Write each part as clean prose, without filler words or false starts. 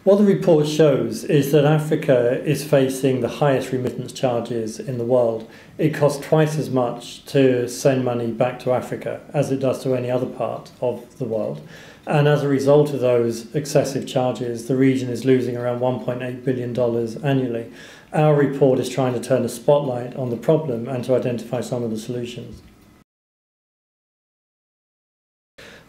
What the report shows is that Africa is facing the highest remittance charges in the world. It costs twice as much to send money back to Africa as it does to any other part of the world. And as a result of those excessive charges, the region is losing around $1.8 billion annually. Our report is trying to turn a spotlight on the problem and to identify some of the solutions.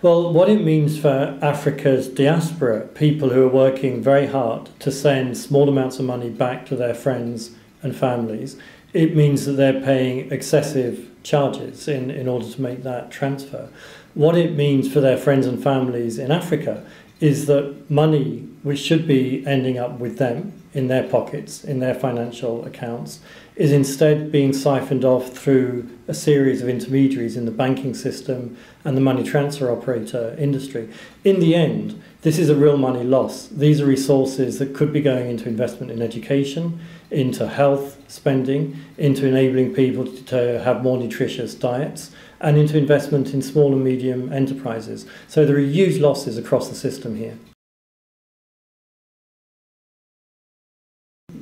Well, what it means for Africa's diaspora, people who are working very hard to send small amounts of money back to their friends and families, it means that they're paying excessive charges in order to make that transfer. What it means for their friends and families in Africa is that money which should be ending up with them in their pockets, in their financial accounts, is instead being siphoned off through a series of intermediaries in the banking system and the money transfer operator industry. In the end, this is a real money loss. These are resources that could be going into investment in education, into health spending, into enabling people to have more nutritious diets, and into investment in small and medium enterprises. So there are huge losses across the system here.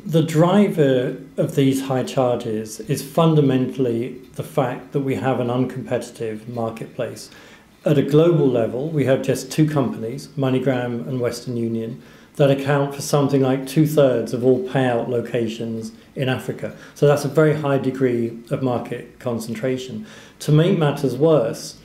The driver of these high charges is fundamentally the fact that we have an uncompetitive marketplace. At a global level, we have just two companies, MoneyGram and Western Union, that account for something like 2/3 of all payout locations in Africa. So that's a very high degree of market concentration. To make matters worse,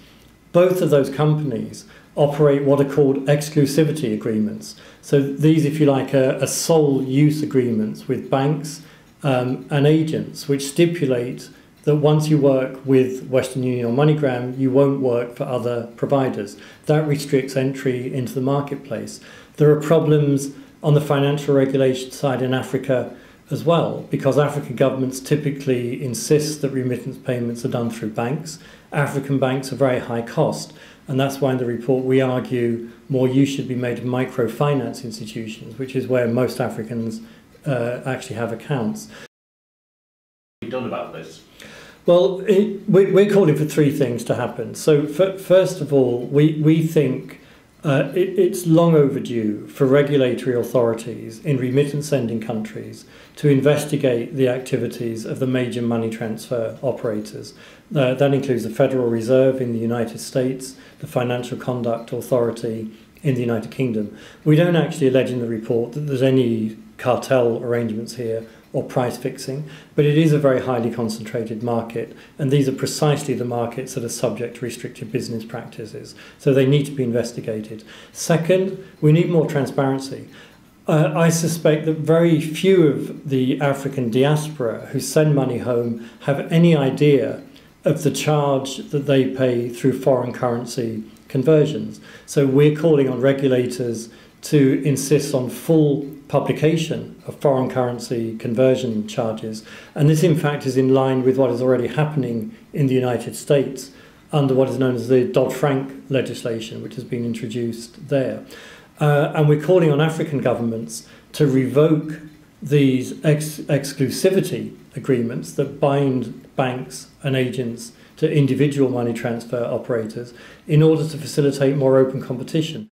both of those companies operate what are called exclusivity agreements. So these, if you like, are sole use agreements with banks and agents, which stipulate that once you work with Western Union or MoneyGram, you won't work for other providers. That restricts entry into the marketplace. There are problems on the financial regulation side in Africa as well, because African governments typically insist that remittance payments are done through banks. African banks are very high cost, and that's why in the report we argue more use should be made of microfinance institutions, which is where most Africans actually have accounts. What have you done about this? Well, we're calling for three things to happen. So first of all, we think it's long overdue for regulatory authorities in remittance sending countries to investigate the activities of the major money transfer operators. That includes the Federal Reserve in the United States, the Financial Conduct Authority in the United Kingdom. We don't actually allege in the report that there's any cartel arrangements here or price fixing, but it is a very highly concentrated market, and these are precisely the markets that are subject to restricted business practices, so they need to be investigated. Second, we need more transparency. I suspect that very few of the African diaspora who send money home have any idea of the charge that they pay through foreign currency conversions. So we're calling on regulators to insist on full publication of foreign currency conversion charges. And this, in fact, is in line with what is already happening in the United States under what is known as the Dodd-Frank legislation, which has been introduced there. And we're calling on African governments to revoke these exclusivity agreements that bind banks and agents to individual money transfer operators in order to facilitate more open competition.